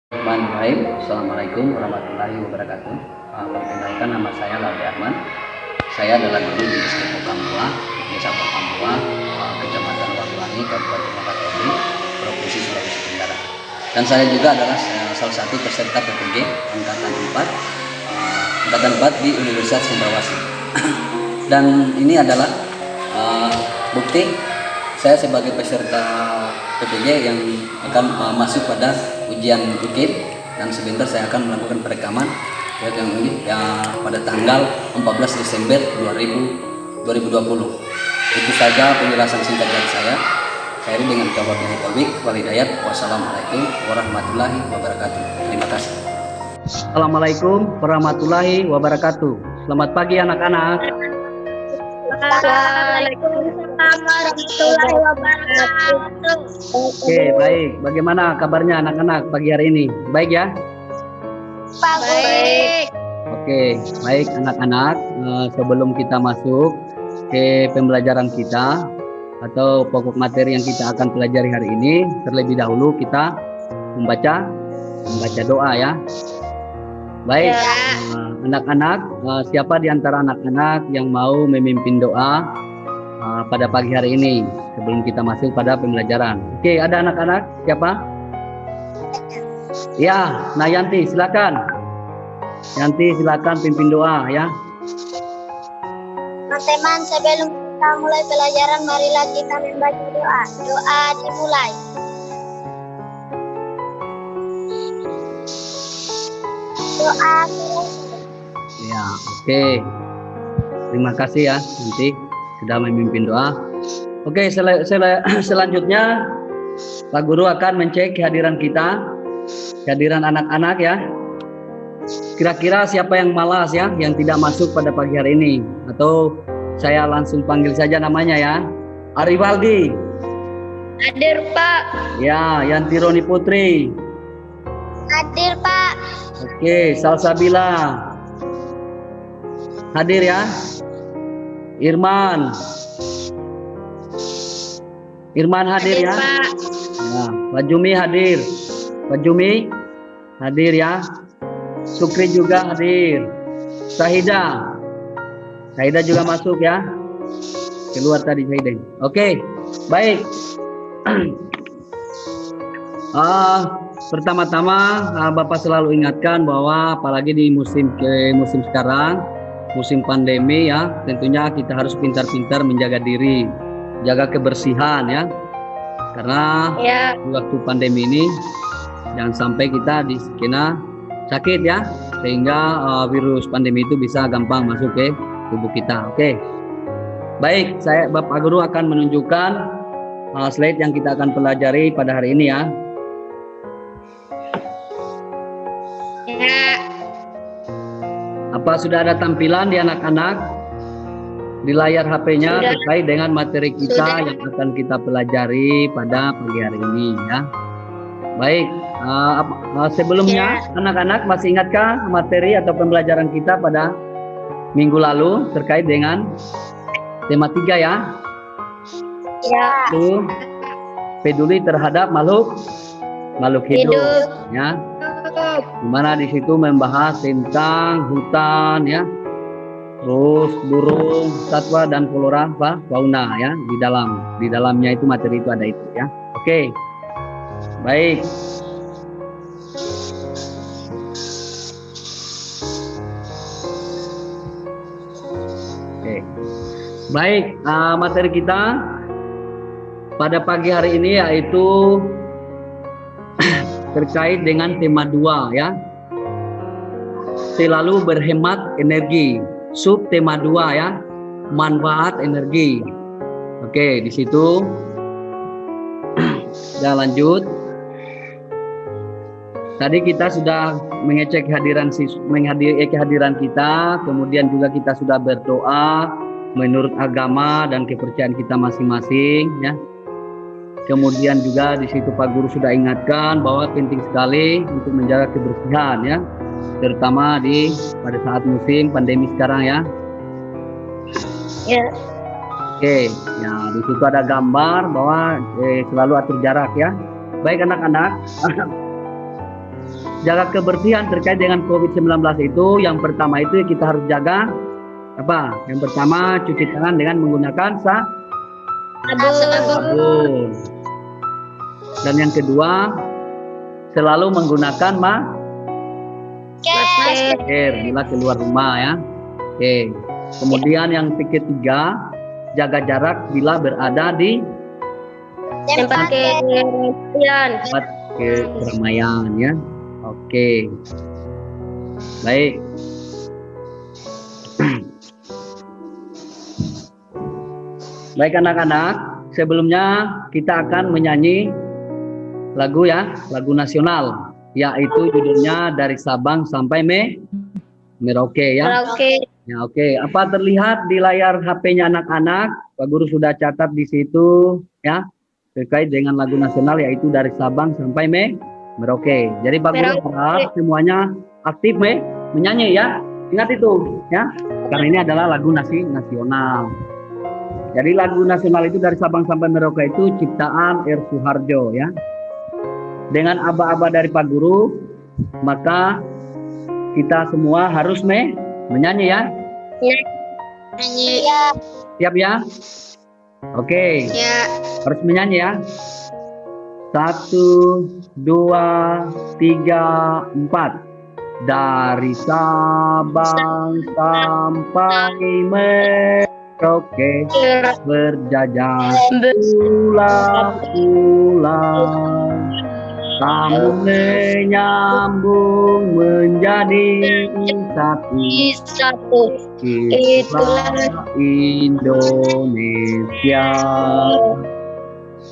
Bismillahirrahmanirrahim. Assalamualaikum warahmatullahi wabarakatuh. Perkenalkan, nama saya Laudi Arman. Saya adalah guru di Distrik Pokambua, Desa Pokambua, Kecamatan Warulangi, Kabupaten Wakatobi, Provinsi Sulawesi Tenggara. Dan saya juga adalah salah satu peserta PPG Angkatan 4 di Universitas Cendrawasih. Dan ini adalah bukti saya sebagai peserta PPG yang akan masuk pada ujian UKIP, dan sebentar saya akan melakukan perekaman yang ini pada tanggal 14 Desember 2020. Itu saja penjelasan singkat dari saya. Saya dengan Wabillahi Taufiq wal Hidayah. Wassalamualaikum warahmatullahi wabarakatuh. Terima kasih. Assalamualaikum warahmatullahi wabarakatuh. Selamat pagi anak-anak. Waalaikumsalam warahmatullahi wabarakatuh. Oke, baik. Bagaimana kabarnya anak-anak pagi hari ini? Baik ya? Baik. Oke, baik anak-anak. Sebelum kita masuk ke pembelajaran kita atau pokok materi yang kita akan pelajari hari ini, terlebih dahulu kita membaca doa ya. Baik, anak-anak, siapa di antara anak-anak yang mau memimpin doa pada pagi hari ini sebelum kita masuk pada pembelajaran? Oke, ada anak-anak? Siapa? Ya, nah Yanti silakan. Yanti silakan pimpin doa ya. Teman-teman, sebelum kita mulai pelajaran, marilah kita membaca doa. Doa dimulai. Doa. Ya, oke. Terima kasih ya, nanti sudah memimpin doa. Oke, selanjutnya Pak Guru akan mencek kehadiran kita, kehadiran anak-anak ya. Kira-kira siapa yang malas ya, yang tidak masuk pada pagi hari ini? Atau saya langsung panggil saja namanya ya. Arivaldi. Hadir, Pak. Ya, Yanti Roni Putri. Hadir, Pak. Oke, Salsabila. Hadir ya. Irman hadir ya. Pak. Nah, Pak Jumi hadir. Pak Jumi hadir ya. Sukri juga hadir. Sahida juga masuk ya. Keluar tadi Sahida. Oke, baik. Pertama-tama Bapak selalu ingatkan bahwa apalagi di musim sekarang, musim pandemi ya, tentunya kita harus pintar-pintar menjaga diri, jaga kebersihan ya. Karena di waktu pandemi ini jangan sampai kita dikena sakit ya, sehingga virus pandemi itu bisa gampang masuk ke tubuh kita. Oke. Baik, Bapak Guru akan menunjukkan slide yang kita akan pelajari pada hari ini ya. Apa sudah ada tampilan di anak-anak di layar HP-nya terkait dengan materi kita yang akan kita pelajari pada pagi hari ini ya. Baik, sebelumnya anak-anak masih ingatkah materi atau pembelajaran kita pada minggu lalu terkait dengan tema 3 ya? Ya. Itu peduli terhadap makhluk hidup ya. Dimana di situ membahas tentang hutan ya, terus burung, satwa dan flora fauna ya, di dalamnya itu materi itu ada itu ya. Oke. Baik. Oke. Baik, materi kita pada pagi hari ini yaitu terkait dengan tema 2 ya. Selalu berhemat energi. Sub tema 2 ya. Manfaat energi. Oke, di situ kita lanjut. Tadi kita sudah mengecek kehadiran kita, kemudian juga kita sudah berdoa menurut agama dan kepercayaan kita masing-masing ya. Kemudian juga di situ Pak Guru sudah ingatkan bahwa penting sekali untuk menjaga kebersihan ya, terutama pada saat musim pandemi sekarang ya. Ya. Oke, ya di situ ada gambar bahwa selalu atur jarak ya. Baik anak-anak, jaga kebersihan terkait dengan COVID-19 itu, yang pertama itu kita harus jaga apa? Yang pertama cuci tangan dengan menggunakan sabun. Dan yang kedua selalu menggunakan masker bila keluar rumah ya. Oke. Kemudian yang ketiga, jaga jarak bila berada di tempat keramaian ya. Oke. Baik. Baik anak-anak, sebelumnya kita akan menyanyi lagu ya, lagu nasional, yaitu judulnya Dari Sabang Sampai Merauke ya. Ya, oke. Apa terlihat di layar HP-nya anak-anak? Pak Guru sudah catat di situ ya, terkait dengan lagu nasional yaitu Dari Sabang Sampai Merauke. Jadi Pak Guru harap semuanya aktif menyanyi ya. Ingat itu ya, karena ini adalah lagu nasional. Jadi lagu nasional itu Dari Sabang Sampai Merauke itu ciptaan R. Suharjo ya. Dengan aba-aba dari Pak Guru, maka kita semua harus menyanyi ya. Iya. Siap ya? Oke. Ya. Harus menyanyi ya. 1, 2, 3, 4. Dari Sabang sampai Merauke berjajar pulang-pulang, kamu menyambung menjadi satu. Itulah Indonesia.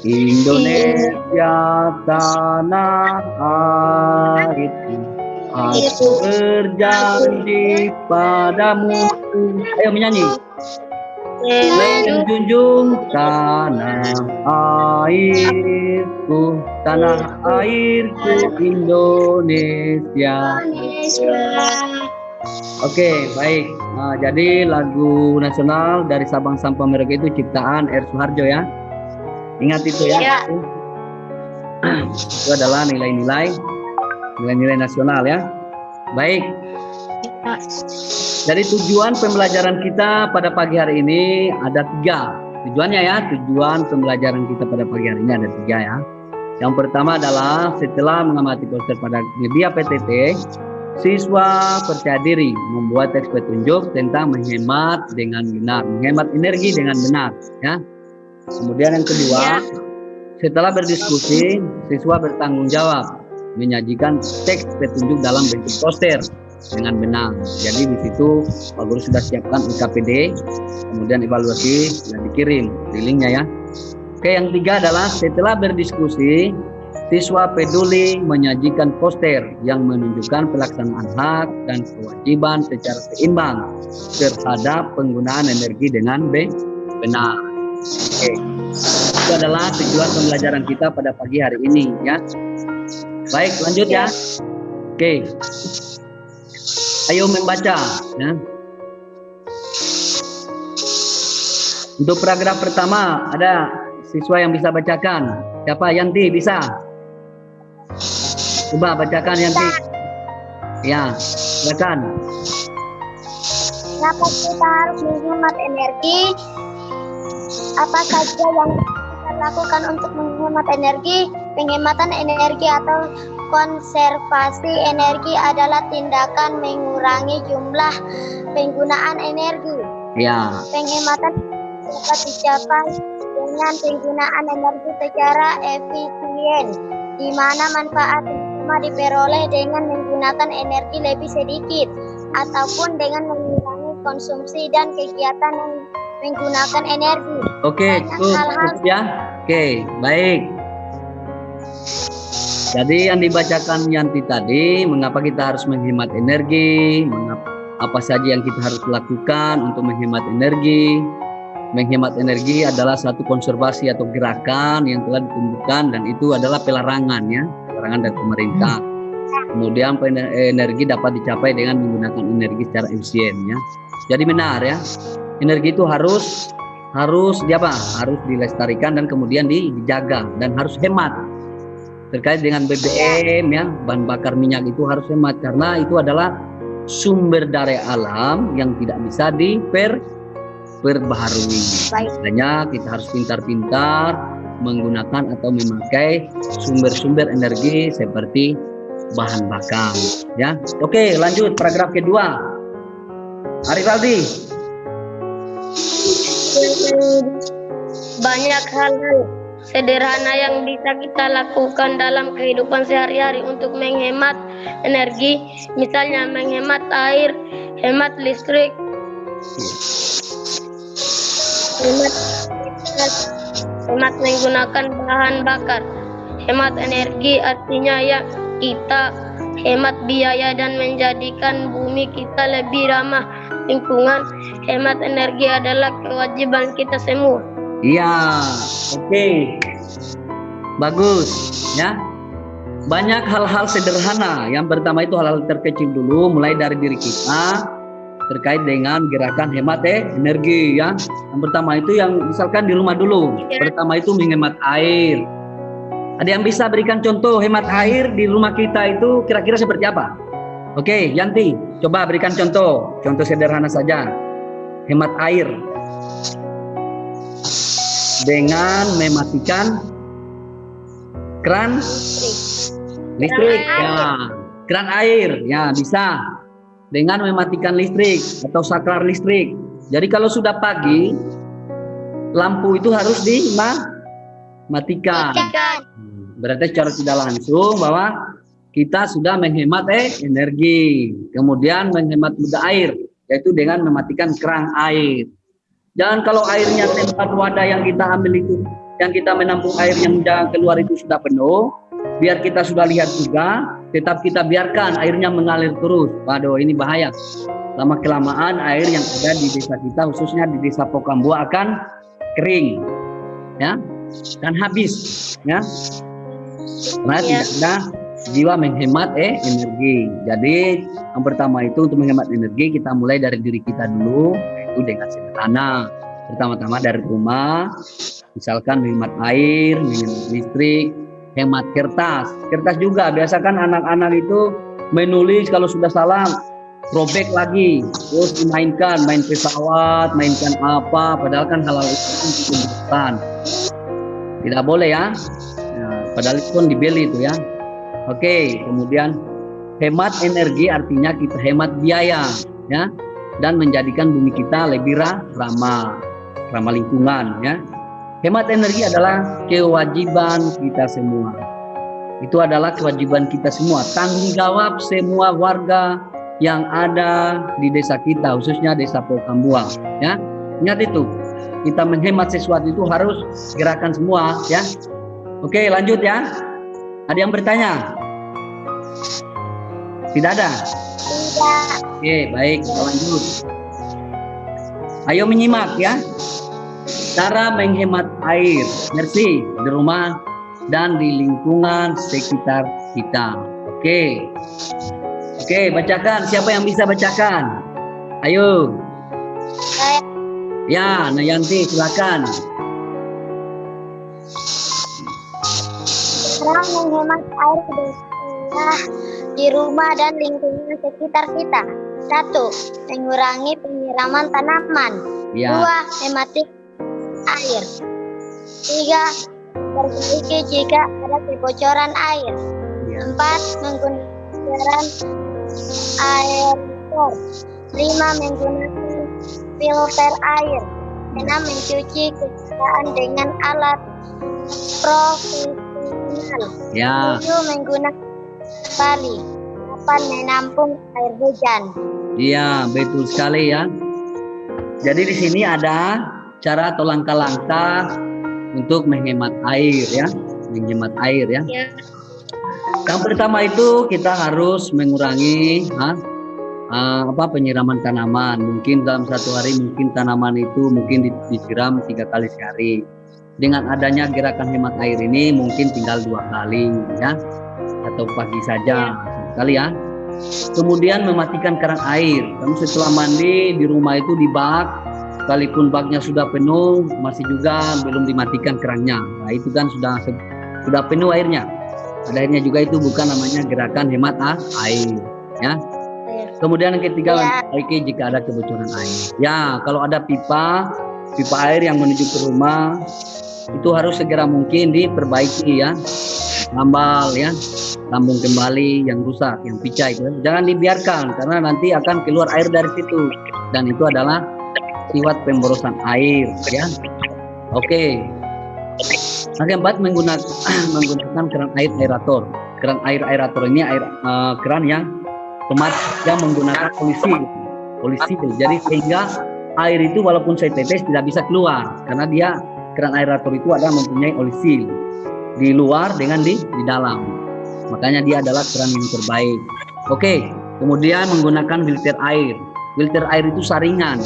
Indonesia tanah airku. Aku berjanji padamu. Ayo menyanyi. Menjunjung tanah airku Indonesia. Oke, baik. Nah, jadi lagu nasional Dari Sabang Sampai Merauke itu ciptaan R. Suharjo ya. Ingat itu ya. Itu adalah nilai-nilai nasional ya. Baik. Jadi tujuan pembelajaran kita pada pagi hari ini ada 3. Tujuannya ya, tujuan pembelajaran kita pada pagi hari ini ada 3 ya. Yang pertama adalah setelah mengamati poster pada media PTT, siswa percaya diri membuat teks petunjuk tentang menghemat dengan benar, menghemat energi dengan benar ya. Kemudian yang kedua, setelah berdiskusi, siswa bertanggung jawab menyajikan teks petunjuk dalam bentuk poster dengan benar. Jadi di situ Pak Guru sudah siapkan UKPD, kemudian evaluasi sudah dikirim di linknya ya. Oke, yang 3 adalah setelah berdiskusi, siswa peduli menyajikan poster yang menunjukkan pelaksanaan hak dan kewajiban secara seimbang terhadap penggunaan energi dengan benar. Oke, itu adalah tujuan pembelajaran kita pada pagi hari ini ya. Baik, lanjut ya. Oke. Ayo membaca ya. Untuk paragraf pertama ada siswa yang bisa bacakan. Siapa? Yanti bisa? Coba bacakan Yanti. Ya, silakan. Kenapa kita harus menghemat energi? Apa saja yang kita lakukan untuk menghemat energi? Penghematan energi atau konservasi energi adalah tindakan mengurangi jumlah penggunaan energi. Ya. Penghematan dapat dicapai dengan penggunaan energi secara efisien, di mana manfaat utama diperoleh dengan menggunakan energi lebih sedikit, ataupun dengan mengurangi konsumsi dan kegiatan yang menggunakan energi. Oke, cukup ya. Oke, baik. Jadi yang dibacakan Yanti tadi, mengapa kita harus menghemat energi, apa saja yang kita harus lakukan untuk menghemat energi. Menghemat energi adalah satu konservasi atau gerakan yang telah ditumbuhkan, dan itu adalah pelarangan ya, pelarangan dari pemerintah. Kemudian energi dapat dicapai dengan menggunakan energi secara efisien ya. Jadi benar ya, energi itu harus dilestarikan dan kemudian dijaga dan harus hemat. terkait dengan BBM ya, bahan bakar minyak itu harus hemat karena itu adalah sumber daya alam yang tidak bisa diperbaharui. Makanya kita harus pintar-pintar menggunakan atau memakai sumber-sumber energi seperti bahan bakar ya. Oke, lanjut paragraf kedua. Arif Aldi. Banyak hal-hal sederhana yang bisa kita lakukan dalam kehidupan sehari-hari untuk menghemat energi, misalnya menghemat air, hemat listrik, hemat menggunakan bahan bakar. Hemat energi artinya ya kita hemat biaya dan menjadikan bumi kita lebih ramah lingkungan. Hemat energi adalah kewajiban kita semua. Iya, oke. Bagus ya. Banyak hal-hal sederhana. Yang pertama itu hal-hal terkecil dulu, mulai dari diri kita terkait dengan gerakan hemat energi ya. Yang pertama itu yang misalkan di rumah dulu. Pertama itu menghemat air. Ada yang bisa berikan contoh hemat air di rumah kita itu kira-kira seperti apa? Oke, Yanti, coba berikan contoh sederhana saja. Hemat air dengan mematikan keran listrik ya, keran air ya bisa dengan mematikan listrik atau saklar listrik. Jadi kalau sudah pagi lampu itu harus dimatikan. Berarti secara tidak langsung bahwa kita sudah menghemat energi. Kemudian menghemat juga air, yaitu dengan mematikan keran air. Jangan kalau airnya tempat wadah yang kita ambil itu, yang kita menampung air yang jangan keluar itu sudah penuh, biar kita sudah lihat juga, tetap kita biarkan airnya mengalir terus. Waduh, ini bahaya. Lama kelamaan air yang ada di desa kita, khususnya di desa Pokambua akan kering, ya, dan habis, ya. Karena tidak ada jiwa menghemat energi. Jadi yang pertama itu untuk menghemat energi kita mulai dari diri kita dulu. Itu dengan sederhana. Pertama-tama dari rumah, misalkan menghemat air, menghemat listrik, hemat kertas. Kertas juga, biasakan anak-anak itu menulis kalau sudah salah, robek lagi, terus dimainkan, main pesawat, mainkan apa, padahal kan hal-hal itu bukan. Tidak boleh ya. Nah, padahal itu pun dibeli itu ya. Oke, kemudian hemat energi artinya kita hemat biaya ya. Dan menjadikan bumi kita lebih ramah lingkungan ya. Hemat energi adalah kewajiban kita semua. Itu adalah kewajiban kita semua, tanggung jawab semua warga yang ada di desa kita, khususnya desa Pokambua ya. Ingat itu, kita menghemat sesuatu itu harus gerakan semua ya. Oke, lanjut ya. Ada yang bertanya? Tidak ada? Tidak. Oke, baik, lanjut. Ayo menyimak ya. Cara menghemat air bersih di rumah dan di lingkungan sekitar kita. Oke. Oke, bacakan. Siapa yang bisa bacakan? Ayo. Saya Ya, Nayanti, silakan. Cara menghemat air bersih di rumah dan lingkungan sekitar kita. 1. Mengurangi penyiraman tanaman. Ya. 2. Hemat air. 3. Perbaiki jika ada kebocoran air. Ya. 4. Menggunakan air filter. 5. Menggunakan filter air. 6. Mencuci kendaraan dengan alat profesional. Ya. 7. Menggunakan bali. 8. Menampung air hujan. Iya, betul sekali ya. Jadi di sini ada cara atau langkah-langkah untuk menghemat air ya, menghemat air ya. Yang pertama itu kita harus mengurangi penyiraman tanaman. Mungkin dalam satu hari mungkin tanaman itu mungkin disiram 3 kali sehari. Dengan adanya gerakan hemat air ini mungkin tinggal 2 kali ya, atau pagi saja sekali ya. Kemudian mematikan keran air. Kamu setelah mandi di rumah itu di bak, sekalipun baknya sudah penuh masih juga belum dimatikan kerannya. Nah itu kan sudah penuh airnya. Pada akhirnya juga itu bukan namanya gerakan hemat air, ya. Kemudian yang ketiga, perbaiki jika ada kebocoran air. Ya, kalau ada pipa air yang menuju ke rumah itu harus segera mungkin diperbaiki ya. Tambal ya, sambung kembali yang rusak, yang pecah itu. Jangan dibiarkan karena nanti akan keluar air dari situ dan itu adalah akibat pemborosan air ya. Oke. Yang keempat, menggunakan keran air aerator. Keran air aerator ini keran yang yang menggunakan polisi. Jadi sehingga air itu walaupun saya tetes tidak bisa keluar karena dia keran aerator itu ada mempunyai oli seal di luar dengan di dalam. Makanya dia adalah keran yang terbaik. Oke, kemudian menggunakan filter air. Filter air itu saringan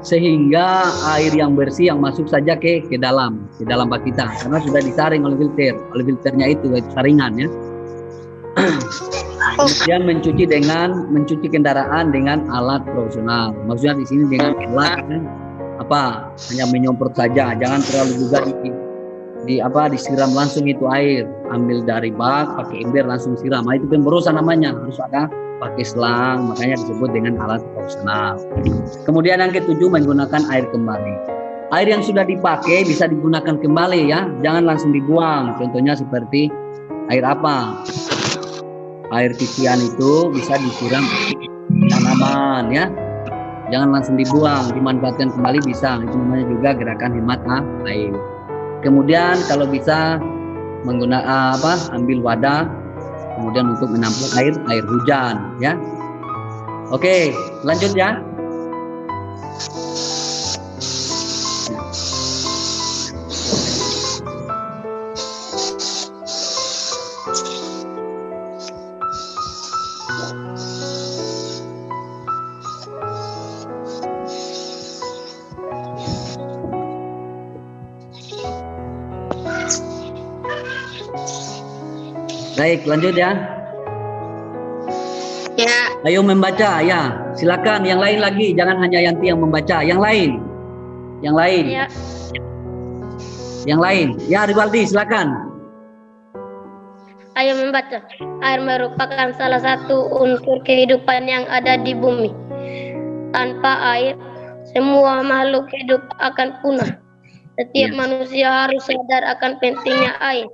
sehingga air yang bersih yang masuk saja ke dalam bak kita karena sudah disaring oleh filter. Oleh filternya itu saringan ya. Kemudian mencuci kendaraan dengan alat profesional. Maksudnya di sini dengan alat hanya menyemprot saja, jangan terlalu juga disiram langsung itu air. Ambil dari bak, pakai ember langsung siram. Nah, itu pemborosan namanya, harus ada pakai selang, makanya disebut dengan alat profesional. Kemudian yang ketujuh, menggunakan air kembali. Air yang sudah dipakai bisa digunakan kembali ya, jangan langsung dibuang. Contohnya seperti air apa? Air cucian itu bisa disiram tanaman ya, jangan langsung dibuang, dimanfaatkan kembali bisa. Itu namanya juga gerakan hemat air. Kemudian kalau bisa menggunakan ambil wadah kemudian untuk menampung air hujan ya. Oke, lanjut ya. Baik, lanjut ya. Ya. Ayo membaca ya. Silakan yang lain lagi, jangan hanya Yanti yang membaca. Yang lain. Ya. Yang lain. Ya, Rivaldi silakan. Ayo membaca. Air merupakan salah satu unsur kehidupan yang ada di bumi. Tanpa air, semua makhluk hidup akan punah. Setiap manusia harus sadar akan pentingnya air.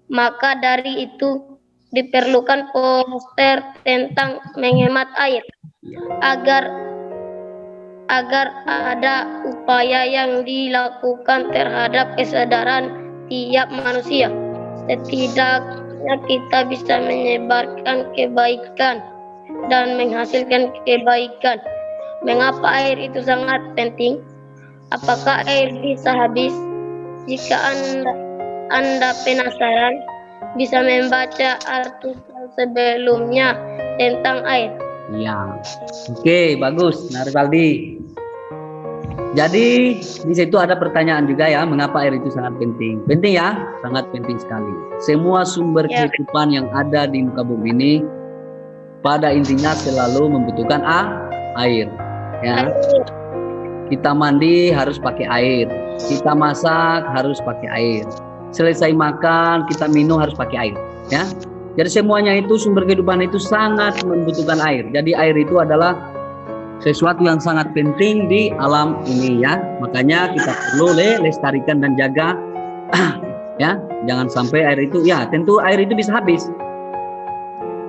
Maka dari itu diperlukan poster tentang menghemat air agar ada upaya yang dilakukan terhadap kesadaran tiap manusia. Setidaknya kita bisa menyebarkan kebaikan dan menghasilkan kebaikan. Mengapa air itu sangat penting? Apakah air bisa habis? Jika Anda penasaran, bisa membaca artikel sebelumnya tentang air. Ya, oke, bagus, Rivaldi. Jadi di situ ada pertanyaan juga ya, mengapa air itu sangat penting? Penting ya, sangat penting sekali. Semua sumber kehidupan yang ada di muka bumi ini, pada intinya selalu membutuhkan air. Ya, kita mandi harus pakai air, kita masak harus pakai air. Selesai makan, kita minum harus pakai air, ya. Jadi semuanya itu sumber kehidupan itu sangat membutuhkan air. Jadi air itu adalah sesuatu yang sangat penting di alam ini ya. Makanya kita perlu lestarikan dan jaga ya. Jangan sampai air itu tentu air itu bisa habis.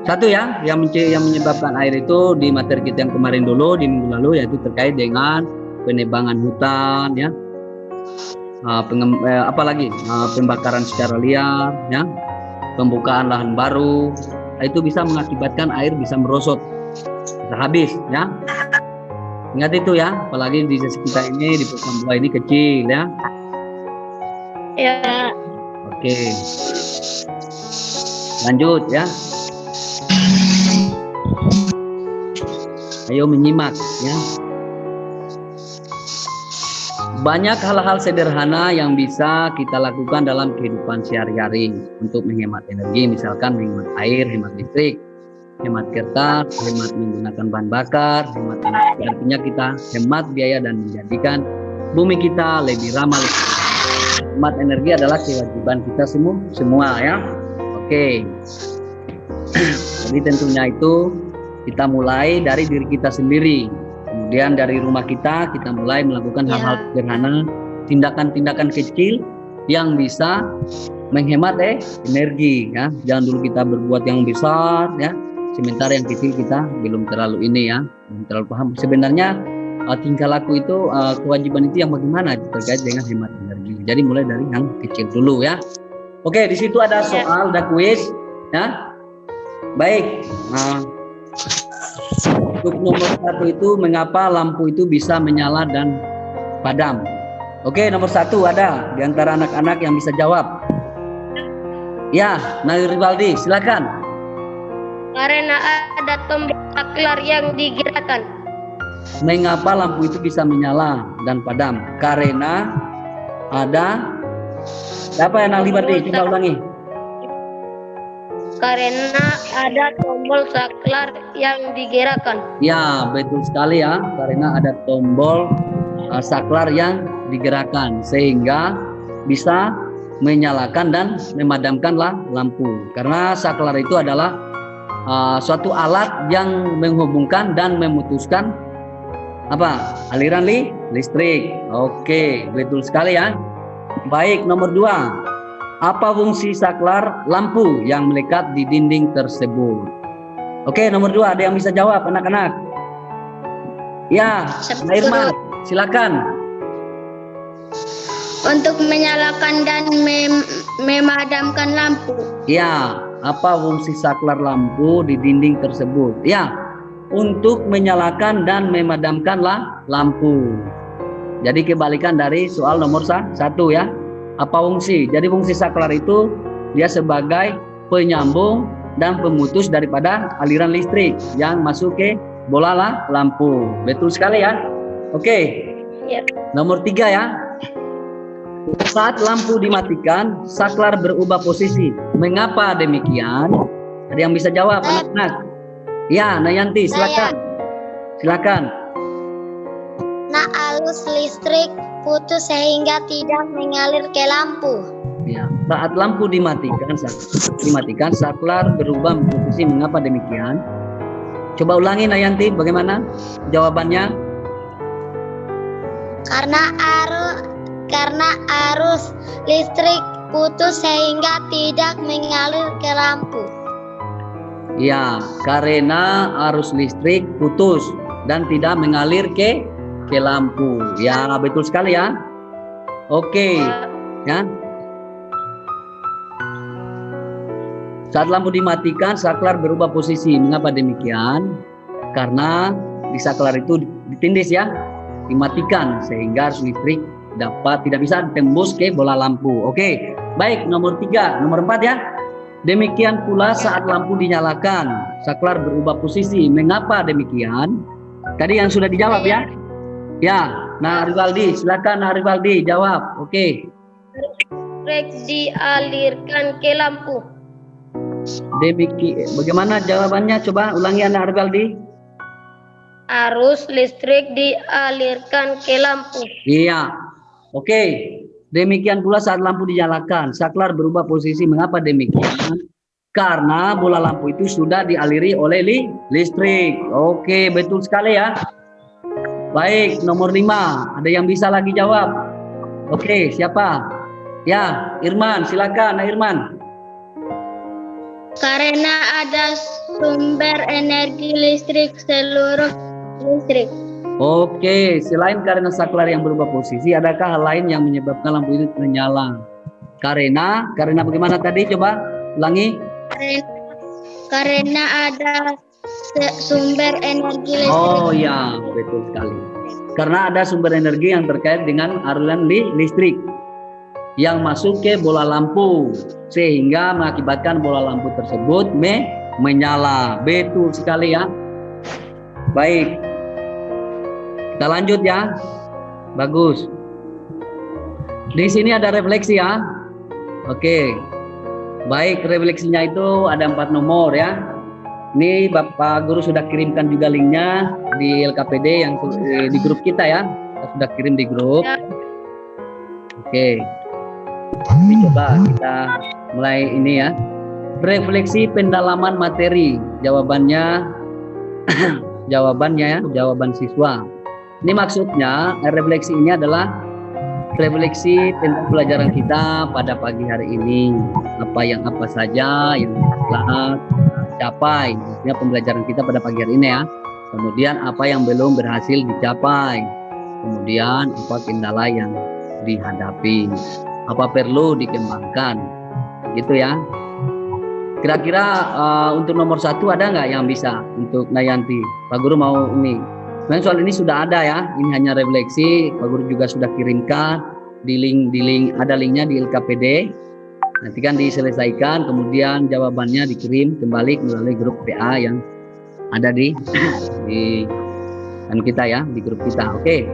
Satu ya, yang menyebabkan air itu di materi kita yang kemarin dulu di minggu lalu yaitu terkait dengan penebangan hutan ya. Pembakaran secara liar ya, pembukaan lahan baru, itu bisa mengakibatkan air bisa merosot, bisa habis ya. Ingat itu ya, apalagi di desa kita ini di Pulau Buah ini kecil ya. Ya. Oke, lanjut ya. Ayo menyimak ya. Banyak hal-hal sederhana yang bisa kita lakukan dalam kehidupan sehari-hari untuk menghemat energi, misalkan menghemat air, hemat listrik, hemat kertas, hemat menggunakan bahan bakar, hemat energi. Artinya kita hemat biaya dan menjadikan bumi kita lebih ramah lingkungan. Hemat energi adalah kewajiban kita semua ya. Oke. Jadi tentunya itu kita mulai dari diri kita sendiri. Kemudian dari rumah kita mulai melakukan hal-hal sederhana, tindakan-tindakan kecil yang bisa menghemat energi ya. Jangan dulu kita berbuat yang besar ya. Sementara yang kecil kita belum terlalu ini ya, belum terlalu paham. Sebenarnya tingkah laku itu kewajiban itu yang bagaimana terkait dengan hemat energi. Jadi mulai dari yang kecil dulu ya. Oke, di situ ada soal, ada kuis ya. Baik. Untuk nomor 1 itu mengapa lampu itu bisa menyala dan padam. Oke, nomor 1 ada di antara anak-anak yang bisa jawab. Ya, Rivaldi, silakan. Karena ada tombol saklar yang digerakkan. Mengapa lampu itu bisa menyala dan padam? Karena ada apa ya, Rivaldi? Coba ulangi. Karena ada tombol saklar yang digerakkan. Ya, betul sekali ya. Karena ada tombol saklar yang digerakkan sehingga bisa menyalakan dan memadamkanlah lampu. Karena saklar itu adalah suatu alat yang menghubungkan dan memutuskan aliran listrik. Oke, betul sekali ya. Baik, nomor 2. Apa fungsi saklar lampu yang melekat di dinding tersebut? Oke, nomor 2 ada yang bisa jawab anak-anak? Ya, Irman, silakan. Untuk menyalakan dan memadamkan lampu. Ya, apa fungsi saklar lampu di dinding tersebut? Ya, untuk menyalakan dan memadamkanlah lampu. Jadi kebalikan dari soal nomor 1 ya. Apa fungsi? Jadi fungsi saklar itu dia sebagai penyambung dan pemutus daripada aliran listrik yang masuk ke bola lampu. Betul sekali ya. Oke. Nomor 3 ya. Saat lampu dimatikan, saklar berubah posisi. Mengapa demikian? Ada yang bisa jawab anak-anak? Ya, Nayanti, silakan. Silakan. Arus listrik putus sehingga tidak mengalir ke lampu. Ya, saat lampu dimatikan, saklar berubah posisi. Mengapa demikian? Coba ulangi Nayanti, bagaimana jawabannya? Karena arus listrik putus sehingga tidak mengalir ke lampu. Ya, karena arus listrik putus dan tidak mengalir ke lampu. Ya, betul sekali ya. Oke. Ya. Saat lampu dimatikan, saklar berubah posisi. Mengapa demikian? Karena di saklar itu ditindis ya, dimatikan sehingga arus listrik tidak bisa tembus ke bola lampu. Oke. Baik, nomor 3, nomor 4 ya. Demikian pula saat lampu dinyalakan, saklar berubah posisi. Mengapa demikian? Tadi yang sudah dijawab ya. Ya, Rivaldi, silakan Rivaldi jawab. Oke. Listrik dialirkan ke lampu. Bagaimana jawabannya? Coba ulangi Rivaldi. Arus listrik dialirkan ke lampu. Iya. Oke. Demikian pula saat lampu dinyalakan, saklar berubah posisi. Mengapa demikian? Karena bola lampu itu sudah dialiri oleh listrik. Oke, betul sekali ya. Baik, nomor 5. Ada yang bisa lagi jawab? Oke, siapa? Ya, Irman, silakan Irman. Karena ada sumber energi listrik seluruh listrik. Oke, selain karena saklar yang berubah posisi, adakah hal lain yang menyebabkan lampu itu menyala? Karena bagaimana tadi? Coba ulangi. Karena ada sumber energi listrik. Oh ya, betul sekali. Karena ada sumber energi yang terkait dengan aliran listrik yang masuk ke bola lampu sehingga mengakibatkan bola lampu tersebut menyala. Betul sekali ya. Baik. Kita lanjut ya. Bagus. Di sini ada refleksi ya. Oke. Baik, refleksinya itu ada 4 nomor ya. Ini Bapak Guru sudah kirimkan juga linknya di LKPD yang di grup kita ya. Kita sudah kirim di grup. Oke. Ini coba kita mulai ini ya. Refleksi pendalaman materi. Jawabannya jawaban siswa. Ini maksudnya refleksi ini adalah refleksi tentang pelajaran kita pada pagi hari ini. Apa saja yang telah capai, maksudnya pembelajaran kita pada pagi hari ini ya. Kemudian apa yang belum berhasil dicapai. Kemudian apa kendala yang dihadapi. Apa perlu dikembangkan. Gitu ya. Kira-kira untuk nomor 1 ada nggak yang bisa untuk Nayanti? Pak Guru mau ini. Sebenarnya soal ini sudah ada ya. Ini hanya refleksi. Pak Guru juga sudah kirimkan di link ada linknya di LKPD. Nanti kan diselesaikan, kemudian jawabannya dikirim kembali melalui grup PA yang ada di kan kita ya, di grup kita. Oke.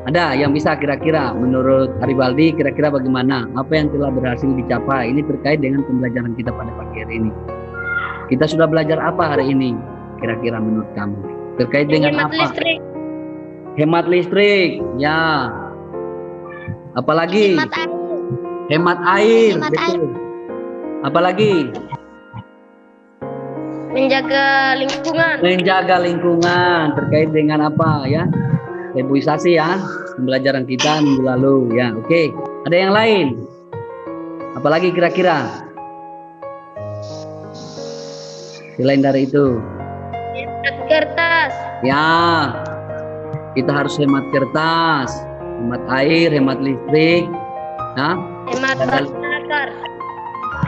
Ada yang bisa kira-kira menurut Aribaldi kira-kira bagaimana? Apa yang telah berhasil dicapai? Ini terkait dengan pembelajaran kita pada pagi hari ini. Kita sudah belajar apa hari ini? Kira-kira menurut kamu? Terkait dengan Hemat apa? listrik. Hemat listrik. Ya. Apalagi? Hemat air. Hemat air. Hemat Betul. Apalagi? Menjaga lingkungan. Menjaga lingkungan. Terkait dengan apa ya? Reboisasi ya, pembelajaran kita minggu lalu ya. Oke, ada yang lain? Apalagi kira-kira? Selain dari itu? Hemat kertas. Ya, kita harus hemat kertas, hemat air, hemat listrik, ya. Hemat bahan bakar.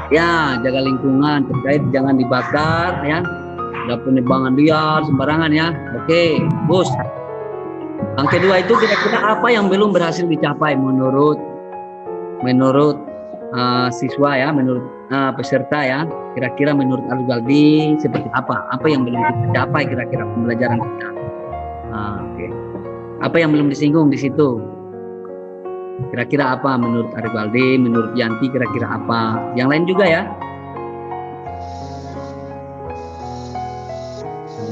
Ya, jaga lingkungan terkait jangan dibakar ya. Ada penebangan liar sembarangan ya. Oke, bos. Yang kedua itu kira-kira apa yang belum berhasil dicapai menurut siswa ya, menurut peserta ya. Kira-kira menurut Aribaldi seperti apa? Apa yang belum dicapai kira-kira pembelajaran kita? Oke. Apa yang belum disinggung di situ? Kira-kira apa menurut Aribaldi, menurut Yanti kira-kira apa? Yang lain juga ya.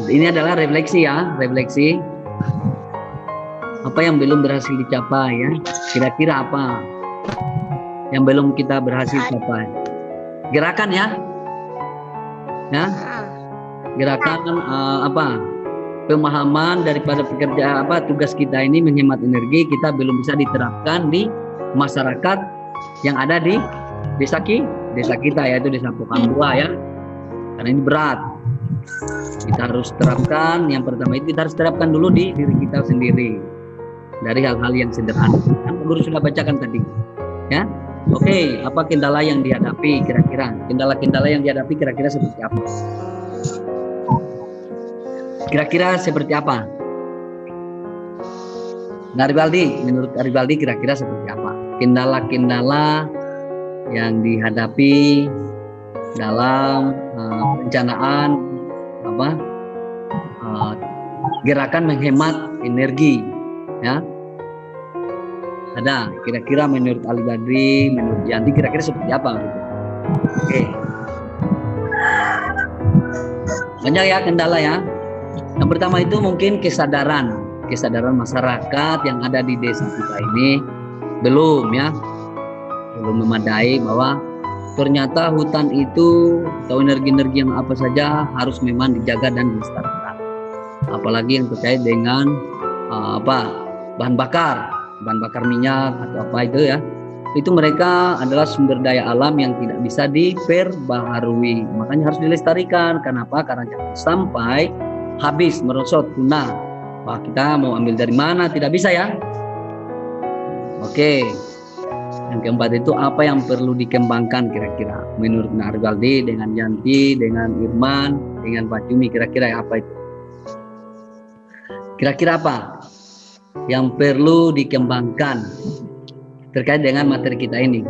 Ini adalah refleksi ya, refleksi. Apa yang belum berhasil dicapai ya? Kira-kira apa yang belum kita berhasil capai? Gerakan ya? Ya? Gerakan apa? Pemahaman daripada pekerja tugas kita ini menghemat energi kita belum bisa diterapkan di masyarakat yang ada di desa kita yaitu desa Pokambua ya. Karena ini berat. Kita harus terapkan, yang pertama itu kita harus terapkan dulu di diri kita sendiri. Dari hal-hal yang sederhana. Kan Guru sudah bacakan tadi. Ya. Oke, apa kendala yang dihadapi kira-kira? Kendala-kendala yang dihadapi kira-kira seperti apa? Kira-kira seperti apa? Aribaldi, menurut Aribaldi kira-kira seperti apa? Kendala-kendala yang dihadapi dalam perencanaan gerakan menghemat energi ya. Ada kira-kira menurut Aribaldi, menurut Yanti kira-kira seperti apa gitu. Oke. Banyak ya kendala ya. Yang pertama itu mungkin kesadaran masyarakat yang ada di desa kita ini belum memadai bahwa ternyata hutan itu atau energi-energi yang apa saja harus memang dijaga dan dilestarikan. Apalagi yang terkait dengan bahan bakar minyak atau apa itu ya. Itu mereka adalah sumber daya alam yang tidak bisa diperbaharui. Makanya harus dilestarikan. Kenapa? Karena jangan sampai habis, merosot, punah. Wah, kita mau ambil dari mana? Tidak bisa ya. Oke. Yang keempat itu apa yang perlu dikembangkan kira-kira menurut Aribaldi, dengan Yanti, dengan Irman, dengan Pak Cumi, kira-kira apa itu? Kira-kira apa yang perlu dikembangkan terkait dengan materi kita ini?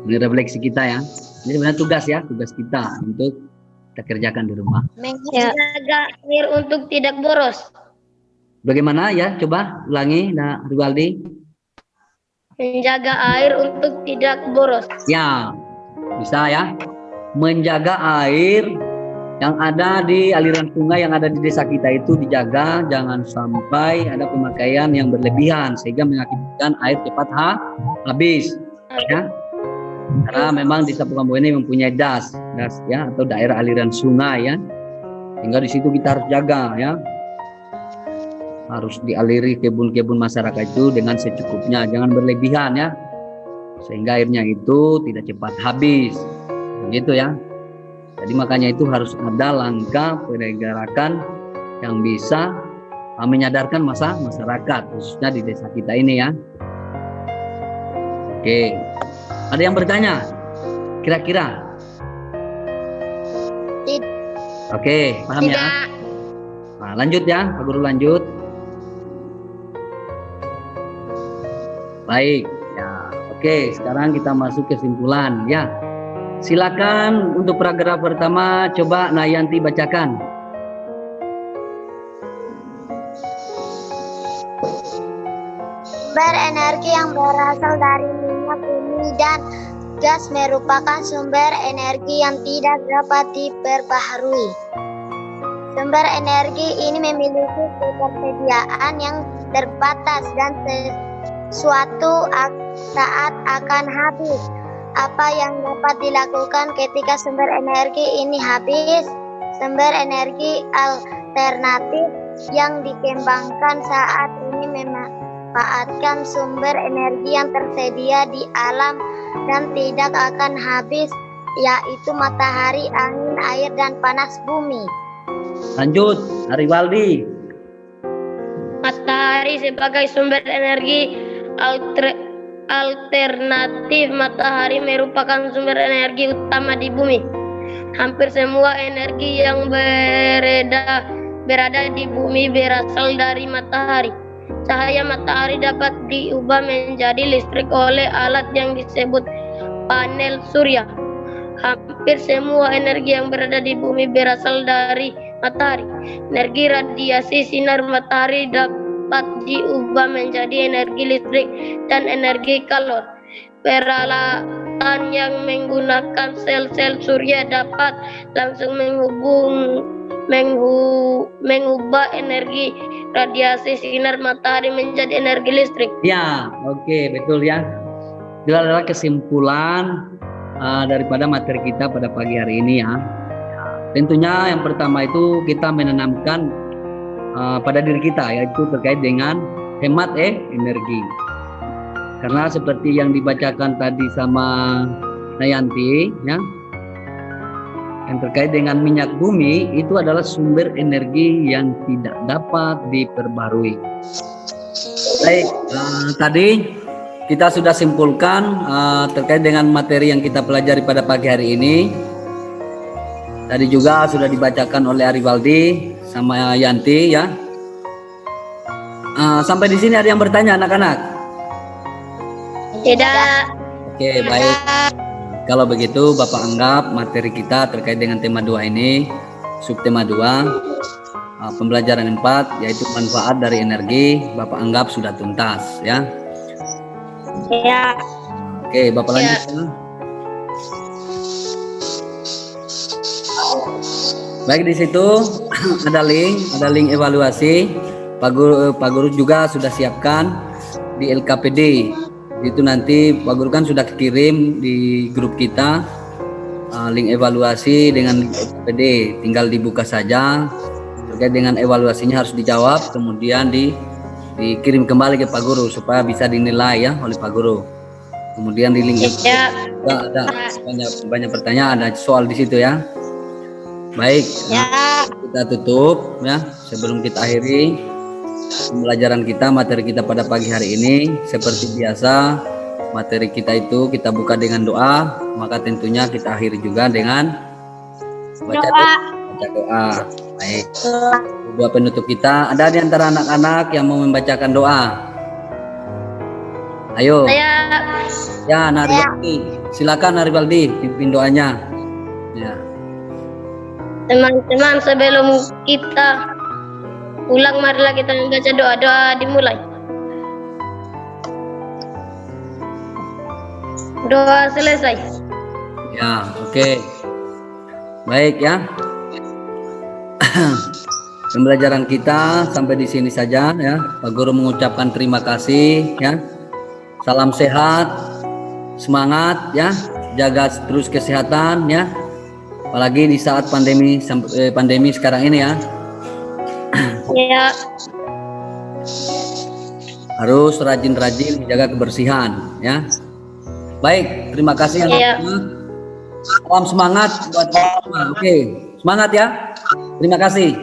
Ini refleksi kita ya. Ini sebenarnya tugas kita untuk kita kerjakan di rumah. Menjaga air untuk tidak boros. Bagaimana ya? Coba ulangi, Aribaldi. Menjaga air untuk tidak boros. Ya, bisa ya. Menjaga air yang ada di aliran sungai yang ada di desa kita itu dijaga, jangan sampai ada pemakaian yang berlebihan sehingga mengakibatkan air cepat habis. Ya. Karena memang di Sapukambo ini mempunyai das ya, atau daerah aliran sungai ya. Sehingga di situ kita harus jaga ya. Harus dialiri kebun-kebun masyarakat itu dengan secukupnya, jangan berlebihan ya. Sehingga airnya itu tidak cepat habis. Begitu ya. Jadi makanya itu harus ada langkah penegakan yang bisa menyadarkan masyarakat, khususnya di desa kita ini ya. Oke, ada yang bertanya? Kira-kira? Oke, paham ya? Nah, lanjut ya, Pak Guru lanjut. Baik, ya. Oke, sekarang kita masuk kesimpulan ya. Silakan untuk paragraf pertama, coba Nayanti bacakan. Sumber energi yang berasal dari minyak bumi dan gas merupakan sumber energi yang tidak dapat diperbaharui. Sumber energi ini memiliki ketersediaan yang terbatas dan suatu saat akan habis. Apa yang dapat dilakukan ketika sumber energi ini habis? Sumber energi alternatif yang dikembangkan saat ini memanfaatkan sumber energi yang tersedia di alam dan tidak akan habis, yaitu matahari, angin, air, dan panas bumi. Lanjut, Ariwaldi. Matahari sebagai sumber energi alternatif. Matahari merupakan sumber energi utama di bumi. Hampir semua energi yang berada di bumi berasal dari matahari. Cahaya matahari dapat diubah menjadi listrik oleh alat yang disebut panel surya. Hampir semua energi yang berada di bumi berasal dari matahari. Energi radiasi sinar matahari dapat diubah menjadi energi listrik dan energi kalor. Peralatan yang menggunakan sel-sel surya dapat langsung mengubah energi radiasi sinar matahari menjadi energi listrik. Ya, oke, betul ya. Itu adalah kesimpulan daripada materi kita pada pagi hari ini ya. Tentunya yang pertama itu kita menanamkan pada diri kita, yaitu terkait dengan hemat energi. Karena seperti yang dibacakan tadi sama Nayanti ya, yang terkait dengan minyak bumi itu adalah sumber energi yang tidak dapat diperbarui. Baik, tadi kita sudah simpulkan terkait dengan materi yang kita pelajari pada pagi hari ini. Tadi juga sudah dibacakan oleh Ariwaldi sama Yanti ya. Sampai di sini ada yang bertanya anak-anak? Tidak. Oke, baik. Kalau begitu Bapak anggap materi kita terkait dengan tema 2 ini, subtema 2, pembelajaran 4, yaitu manfaat dari energi, Bapak anggap sudah tuntas ya. Ya. Oke, Bapak lanjut ya. Baik, di situ ada link evaluasi. Pak Guru juga sudah siapkan di LKPD. Itu nanti Pak Guru kan sudah kirim di grup kita link evaluasi dengan LKPD. Tinggal dibuka saja. Terkait dengan evaluasinya harus dijawab, kemudian dikirim kembali ke Pak Guru supaya bisa dinilai ya oleh Pak Guru. Kemudian di link ada banyak pertanyaan, ada soal di situ ya. Baik, kita tutup ya sebelum kita akhiri pembelajaran kita, materi kita pada pagi hari ini. Seperti biasa, materi kita itu kita buka dengan doa, maka tentunya kita akhiri juga dengan baca doa. Baik, doa penutup kita. Ada di antara anak-anak yang mau membacakan doa? Ayo. Ya, Naribaldi. Silakan Naribaldi, pimpin doanya. Ya. Teman-teman, sebelum kita pulang, marilah kita membaca doa-doa dimulai. Doa selesai. Ya, oke. Baik ya. Pembelajaran kita sampai di sini saja ya. Pak Guru mengucapkan terima kasih ya. Salam sehat, semangat ya. jaga terus kesehatan ya. Apalagi di saat pandemi sekarang ini ya. Ya. Harus rajin-rajin menjaga kebersihan ya. Baik, terima kasih Iya. Salam semangat buat semua. Oke, semangat ya. Terima kasih.